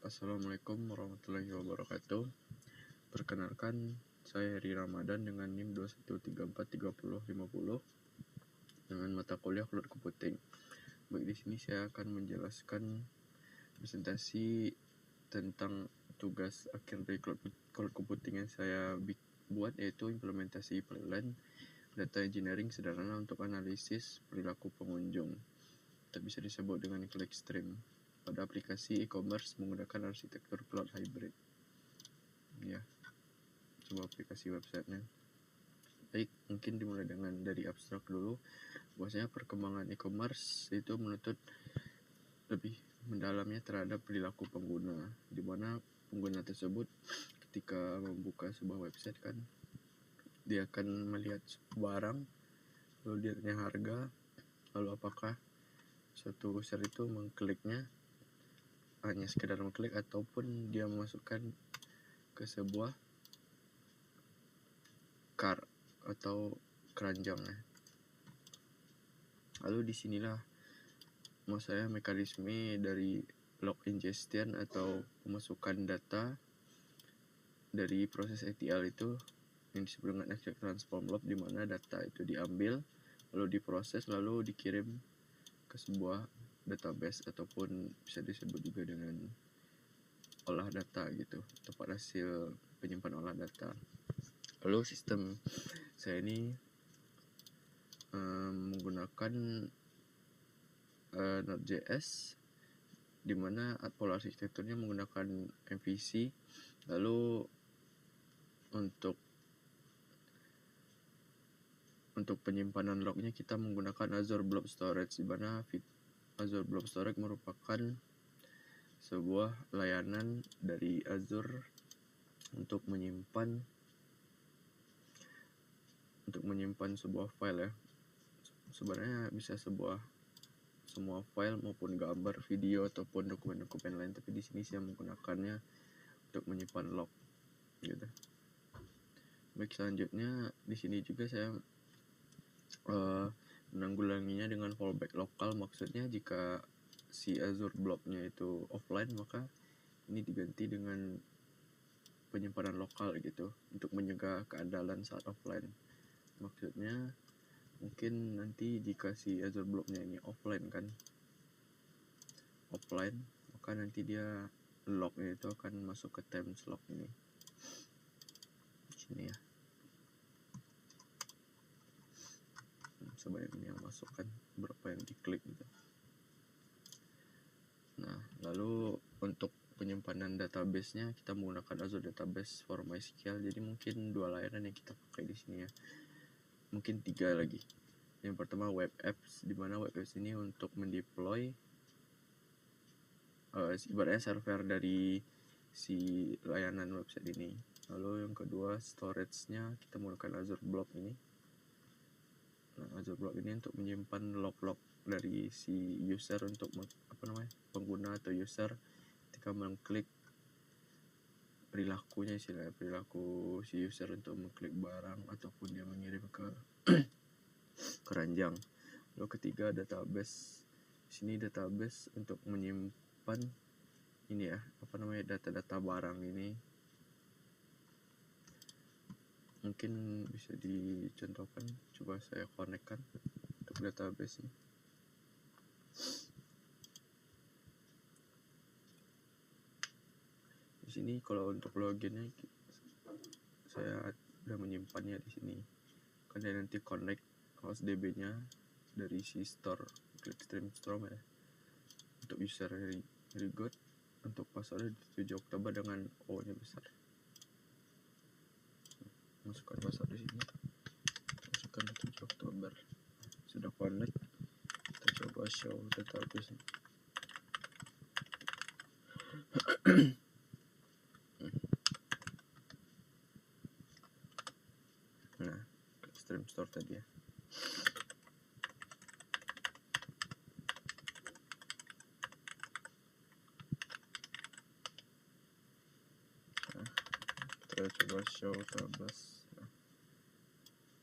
Assalamualaikum warahmatullahi wabarakatuh. Perkenalkan, saya Heri Ramadan dengan NIM 21343050 dengan mata kuliah Cloud Computing. Baik, di sini saya akan menjelaskan presentasi tentang tugas akhir dari Cloud Computing yang saya buat, yaitu implementasi pipeline data engineering sederhana untuk analisis perilaku pengunjung, atau bisa disebut dengan clickstream, pada aplikasi e-commerce menggunakan arsitektur cloud hybrid. Ya, coba aplikasi websitenya. Baik, mungkin dimulai dari abstrak dulu. Bahwasanya perkembangan e-commerce itu menuntut lebih mendalamnya terhadap perilaku pengguna, di mana pengguna tersebut ketika membuka sebuah website kan, dia akan melihat barang, lalu dia tanya harga, lalu apakah suatu user itu mengkliknya hanya sekedar mengklik ataupun dia memasukkan ke sebuah cart atau keranjang. Lalu disinilah maksud saya mekanisme dari log ingestion atau pemasukan data dari proses ETL itu yang disebut dengan extract transform loop, di mana data itu diambil lalu diproses lalu dikirim ke sebuah database ataupun bisa disebut juga dengan olah data gitu, tempat hasil penyimpanan olah data. Lalu sistem saya ini menggunakan Node.js, di mana pola arsitekturnya menggunakan MVC. Lalu untuk penyimpanan lognya kita menggunakan Azure Blob Storage, di mana Azure Blob Storage merupakan sebuah layanan dari Azure untuk menyimpan sebuah file ya. Sebenarnya bisa semua file maupun gambar, video ataupun dokumen-dokumen lain, tapi di sini saya menggunakannya untuk menyimpan log gitu. Baik, selanjutnya di sini juga saya menanggulanginya dengan fallback lokal. Maksudnya jika si Azure Blob-nya itu offline, maka ini diganti dengan penyimpanan lokal gitu untuk mencegah keandalan saat offline. Maksudnya mungkin nanti jika si Azure Blob-nya ini offline, maka nanti dia lognya itu akan masuk ke times log ini. Di sini ya. Sebanyak ini yang masukkan, berapa yang diklik gitu. Nah, lalu untuk penyimpanan database-nya kita menggunakan Azure Database for MySQL. Jadi mungkin 2 layanan yang kita pakai di sini ya. Mungkin 3 lagi. Yang pertama web apps, di mana web apps ini untuk mendeploy ibaratnya server dari si layanan website ini. Lalu yang kedua storage-nya kita menggunakan Azure Blob ini. Nah, Azure Blob ini untuk menyimpan log-log dari si user untuk pengguna atau user ketika mengklik perilaku si user untuk mengklik barang ataupun dia mengirim ke keranjang. Lalu ketiga database. Di sini database untuk menyimpan ini ya, data-data barang ini. Mungkin bisa dicontohkan, coba saya konekkan untuk database ini. Di sini kalau untuk loginnya saya sudah menyimpannya di sini. Kemudian nanti connect host DB-nya dari si store clickstream storm ya. Untuk user very good. Untuk password 7 Oktober dengan O-nya besar. Masukkan password di sini. Masukkan 7 Oktober. Sudah connect. Kita coba show database. Nah, clickstream store tadi ya. Kita coba show database.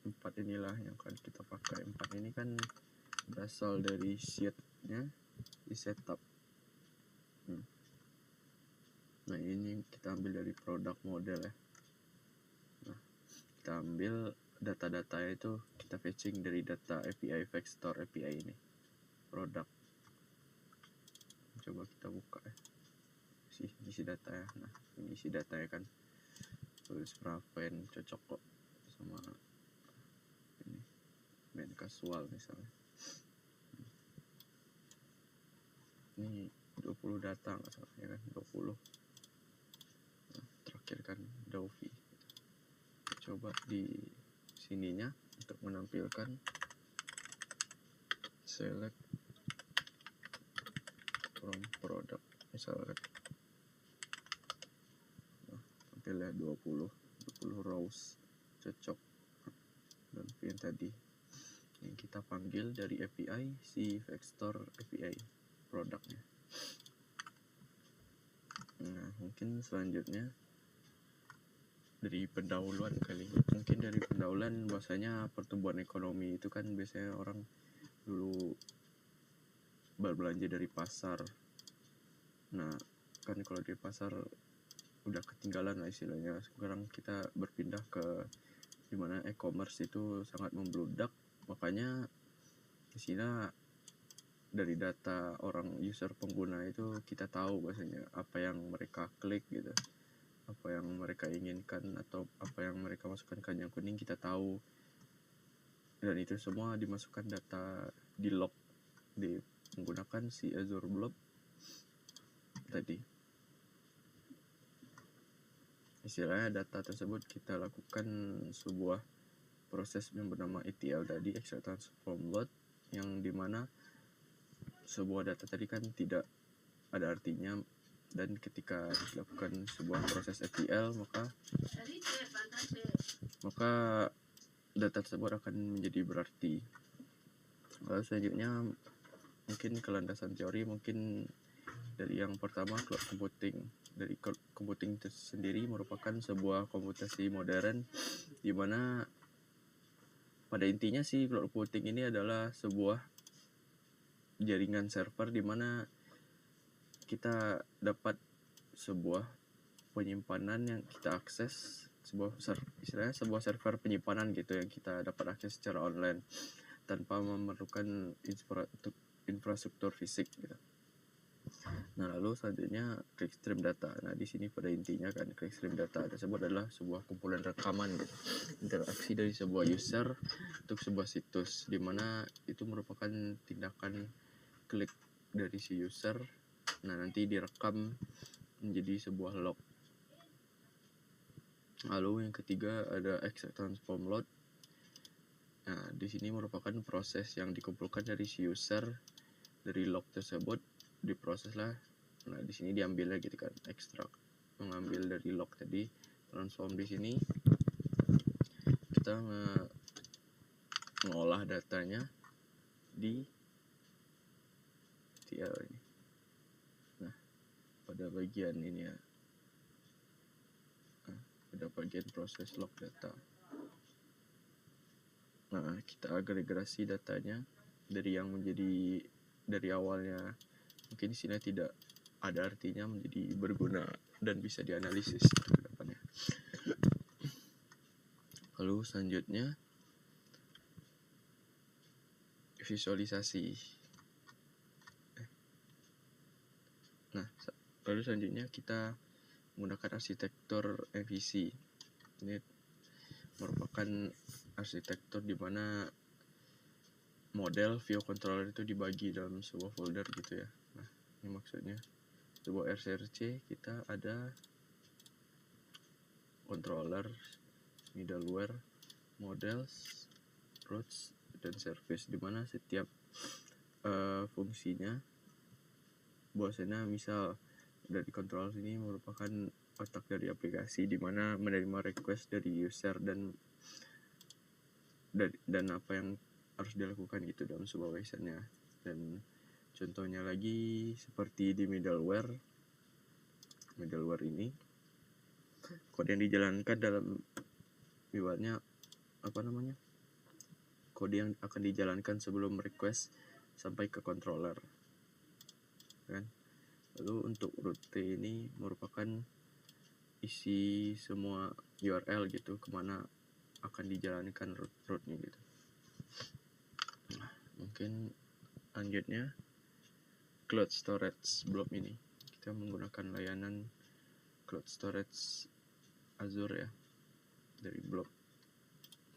4 inilah yang akan kita pakai. 4 ini kan berasal dari sheet-nya di setup. ini kita ambil dari produk model ya. Nah, kita ambil data-datanya itu kita fetching dari data API Vector API ini produk. Coba kita buka ya, isi data ya. Nah, ini isi datanya kan, tulis Praven cocok kok sama ini band casual misalnya. Ini 20 data nggak salah ya kan, 20. Nah, terakhir kan Dovi. Coba di sininya untuk menampilkan select from product misalkan. Nah, tampilnya 20 rows cocok. Dan yang tadi yang kita panggil dari API si Vector API produknya. Nah, mungkin selanjutnya dari pendahuluan kali. Mungkin dari pendahuluan bahwasanya pertumbuhan ekonomi itu kan biasanya orang dulu berbelanja dari pasar. Nah, kan kalau di pasar udah ketinggalan lah istilahnya. Sekarang kita berpindah ke dimana e-commerce itu sangat membludak. Makanya di sini dari data orang user pengguna itu kita tahu bahwasanya apa yang mereka klik gitu, apa yang mereka inginkan atau apa yang mereka masukkan ke yang kuning kita tahu, dan itu semua dimasukkan data di log di menggunakan si Azure Blob tadi. Istilahnya data tersebut kita lakukan sebuah proses yang bernama ETL tadi, Extract Transform Load, yang dimana sebuah data tadi kan tidak ada artinya, dan ketika dilakukan sebuah proses ETL maka data tersebut akan menjadi berarti. Lalu selanjutnya mungkin ke landasan teori, mungkin dari yang pertama cloud computing. Dari cloud computing itu sendiri merupakan sebuah komputasi modern di mana pada intinya sih cloud computing ini adalah sebuah jaringan server di mana kita dapat sebuah penyimpanan yang kita akses, istilahnya sebuah server penyimpanan gitu yang kita dapat akses secara online tanpa memerlukan infrastruktur fisik gitu. Nah, lalu selanjutnya clickstream data. Nah, di sini pada intinya kan clickstream data tersebut adalah sebuah kumpulan rekaman gitu, interaksi dari sebuah user untuk sebuah situs, di mana itu merupakan tindakan klik dari si user. Nah, nanti direkam menjadi sebuah log. Lalu yang ketiga ada Extract Transform Load. Nah, di sini merupakan proses yang dikumpulkan dari si user dari log tersebut, diproses lah. Nah, di sini diambilnya gitu kan, extract, mengambil dari log tadi, transform. Di sini kita mengolah datanya di ETL ini. Nah, pada bagian ini ya, pada bagian proses log data. Nah, kita agregasi datanya dari yang menjadi dari awalnya mungkin di sini tidak ada artinya menjadi berguna dan bisa dianalisis ke depannya. Lalu selanjutnya visualisasi. Nah, lalu selanjutnya kita menggunakan arsitektur MVC. Ini merupakan arsitektur di mana model view controller itu dibagi dalam sebuah folder gitu ya. Nah, ini maksudnya sebuah RCRC kita ada controller, middleware, models, routes, dan service, di mana setiap fungsinya bahwasanya misal dari controller ini merupakan otak dari aplikasi di mana menerima request dari user dan apa yang harus dilakukan gitu dalam sebuah website-nya. Dan contohnya lagi seperti di middleware ini kode yang dijalankan dalam ibaratnya kode yang akan dijalankan sebelum request sampai ke controller kan. Lalu untuk route ini merupakan isi semua URL gitu, kemana akan dijalankan rootnya gitu. Nah, mungkin lanjutnya cloud storage blob ini, kita menggunakan layanan cloud storage Azure ya, dari blob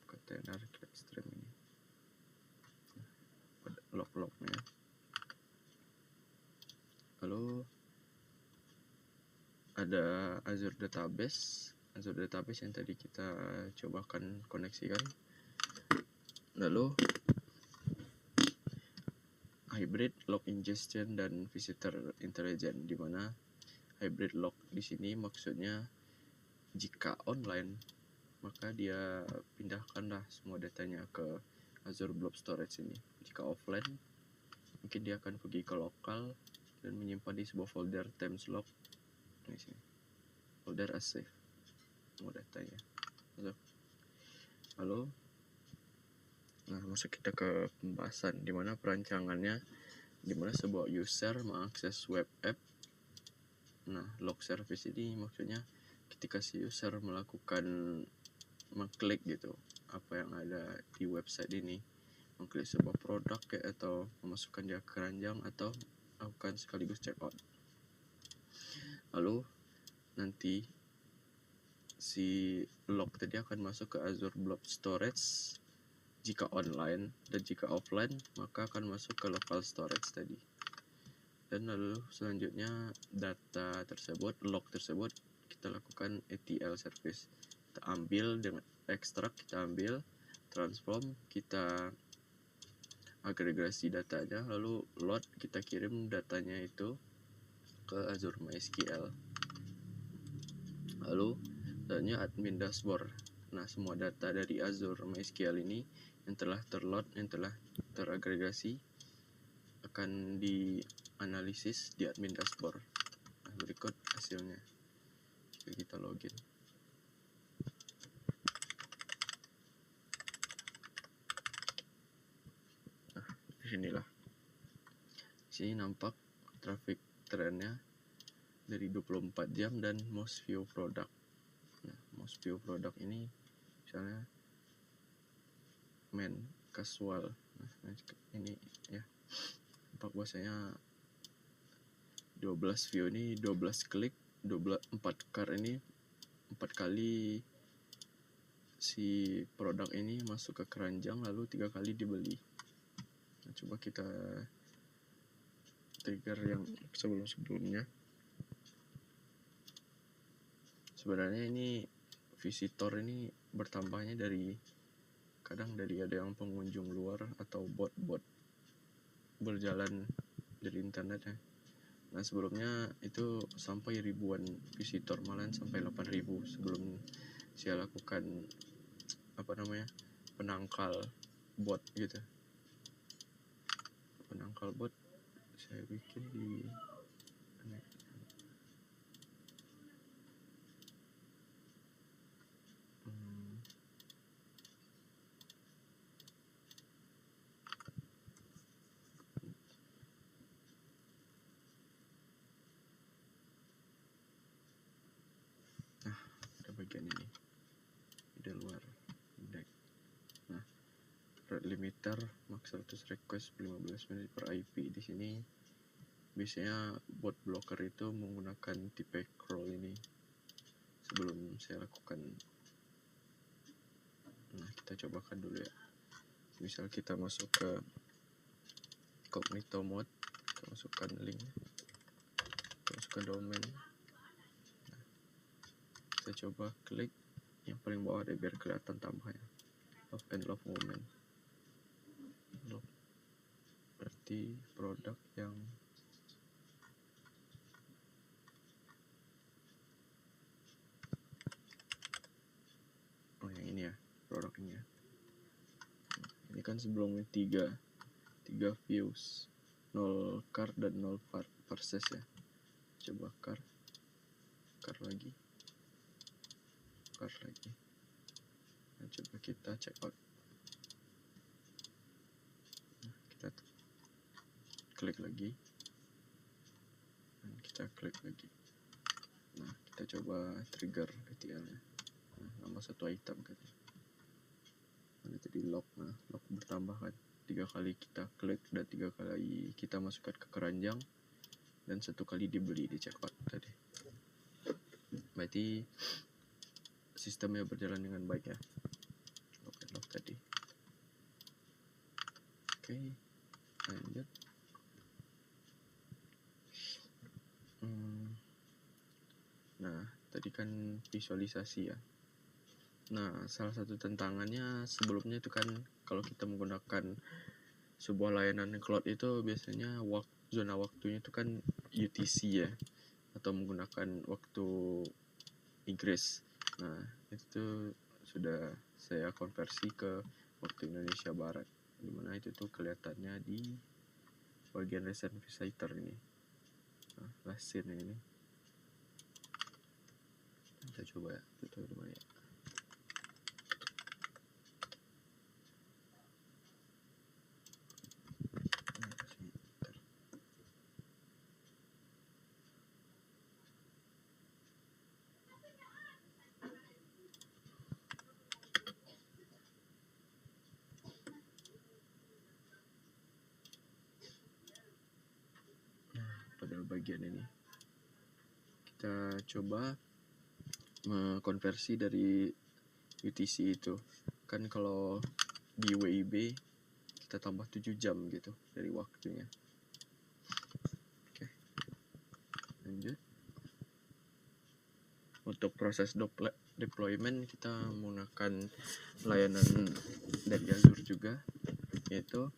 container CloudStream ini. Log-lognya. Lalu ada Azure Database yang tadi kita cobakan koneksikan. Lalu hybrid log ingestion dan visitor intelligence, di mana hybrid log di sini maksudnya jika online maka dia pindahkanlah semua datanya ke Azure Blob Storage ini. Jika offline mungkin dia akan pergi ke lokal dan menyimpan di sebuah folder Thames log di sini, folder as save semua datanya. Lalu masuk kita ke pembahasan, dimana perancangannya, dimana sebuah user mengakses web app. Log service ini maksudnya ketika si user mengklik gitu apa yang ada di website ini, mengklik sebuah produk kayak, atau memasukkan dia ke keranjang, atau lakukan sekaligus checkout. Lalu nanti si log tadi akan masuk ke Azure Blob Storage jika online, dan jika offline maka akan masuk ke local storage tadi. Dan lalu selanjutnya data tersebut, log tersebut kita lakukan ETL service. Kita ambil dengan ekstrak, kita ambil, transform, kita agregasi datanya, lalu load, kita kirim datanya itu ke Azure MySQL. Lalu selanjutnya admin dashboard. Semua data dari Azure MySQL ini yang telah terload, yang telah teragregasi akan dianalisis di admin dashboard. Berikut hasilnya jika kita login. Disinilah. Di sini nampak traffic trendnya dari 24 jam dan most view product. Most view product ini misalnya men casual. Ini ya, nampak bahwasanya 12 view ini 12 klik, 4 car ini 4 kali si produk ini masuk ke keranjang, lalu 3 kali dibeli. Coba kita trigger yang sebelumnya. Sebenarnya ini visitor ini bertambahnya kadang dari ada yang pengunjung luar atau bot berjalan dari internet ya. Sebelumnya itu sampai ribuan visitor, malahan sampai 8.000 sebelum saya lakukan penangkal bot gitu. Penangkal bot saya bikin di bagian ini di luar index. Rate limiter max 100 request 15 menit per IP. Di sini biasanya bot blocker itu menggunakan tipe crawl ini sebelum saya lakukan. Kita cobakan dulu ya. Misal kita masuk ke incognito mode, kita masukkan link, kita masukkan domain. Kita coba klik yang paling bawah deh biar kelihatan tambahnya, love and love moment. Love berarti produk yang yang ini ya, produk ini ya. Ini kan sebelumnya 3 views, 0 car dan 0 parses ya. Coba car lagi. Coba kita check out. Kita klik lagi dan kita klik lagi. Kita kita coba trigger ETL-nya. Nambah satu item kan. Mana tadi lock, lock bertambah kan. 3 kali kita klik dan 3 kali kita masukkan ke keranjang dan 1 kali dibeli di checkout tadi. Berarti sistemnya berjalan dengan baik ya. Lock tadi. Oke, lanjut. Nah, tadi kan visualisasi ya. Nah, salah satu tantangannya sebelumnya itu kan kalau kita menggunakan sebuah layanan cloud itu biasanya zona waktunya itu kan UTC ya, atau menggunakan waktu Inggris. Nah, itu sudah saya konversi ke waktu Indonesia Barat, dimana itu tuh kelihatannya di bagian recent visitor ini. Last scene ini kita coba itu dimana ya. Pada bagian ini kita coba mengkonversi dari UTC itu kan, kalau di WIB kita tambah 7 jam gitu dari waktunya. Oke, lanjut. Untuk proses deployment kita menggunakan layanan dari Azure juga, yaitu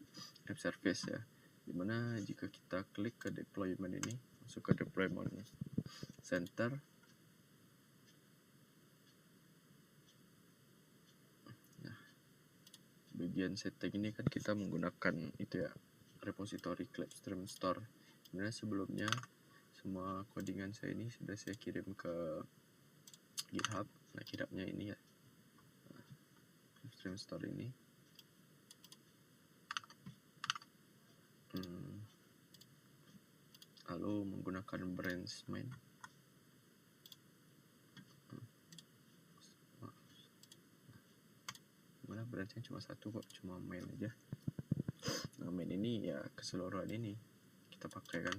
App Service ya, dimana jika kita klik ke deployment ini, masuk ke deployment center, nah bagian setting ini kan kita menggunakan itu ya, repository Clipstream Store, dimana sebelumnya semua codingan saya ini sudah saya kirim ke GitHub. Nah, GitHub-nya ini ya, Clipstream Store ini. Lalu menggunakan branch main. Mana branchnya cuma satu kok, cuma main aja. Nah, main ini ya keseluruhan ini kita pakai kan.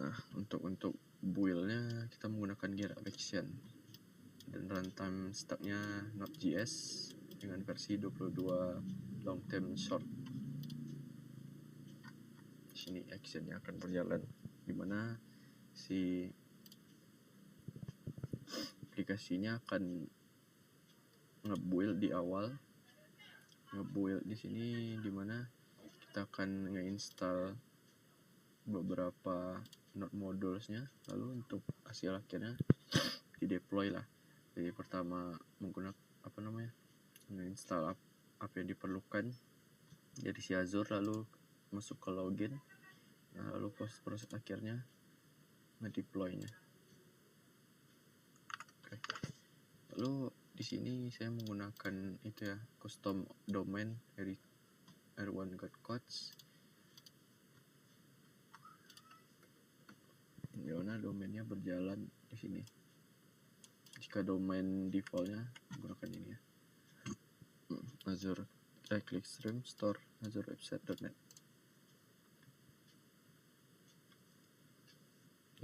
Nah, untuk build-nya kita menggunakan GitHub Action dan runtime stack-nya Node.js dengan versi 22 long term short. Di sini action-nya akan berjalan, dimana si aplikasinya akan nge-build di awal. Nge-build di sini dimana kita akan nge-install beberapa node modulesnya, lalu untuk hasil akhirnya di deploy lah. Jadi pertama menggunakan nge-install apa yang diperlukan dari si Azure, lalu masuk ke login, nah, lalu proses akhirnya nge-deploy-nya. Oke. Lalu di sini saya menggunakan itu ya, custom domain dari R1 got codes. Dimana domainnya berjalan di sini. Jika domain defaultnya menggunakan ini ya, Azure Clipstream Store Azure Website.net.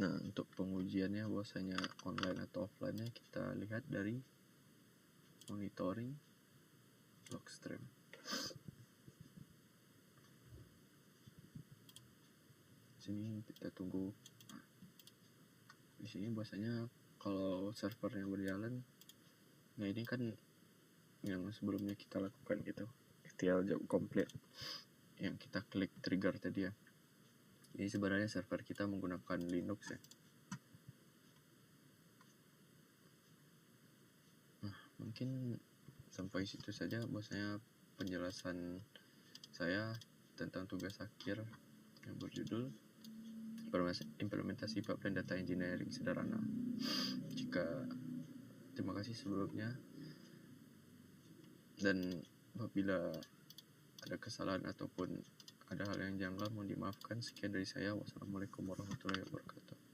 Nah, untuk pengujiannya bahwasanya online atau offline-nya kita lihat dari monitoring logstream. Sini kita tunggu. Di sini bahwasanya kalau servernya berjalan, nah ini kan yang sebelumnya kita lakukan gitu, ETL job complete yang kita klik trigger tadi ya. Jadi sebenarnya server kita menggunakan Linux ya. Nah, mungkin sampai situ saja bahwasanya penjelasan saya tentang tugas akhir yang berjudul implementasi pipeline data engineering sederhana. Terima kasih sebelumnya, dan apabila ada kesalahan ataupun ada hal yang janggal mohon dimaafkan. Sekian dari saya. Wassalamualaikum warahmatullahi wabarakatuh.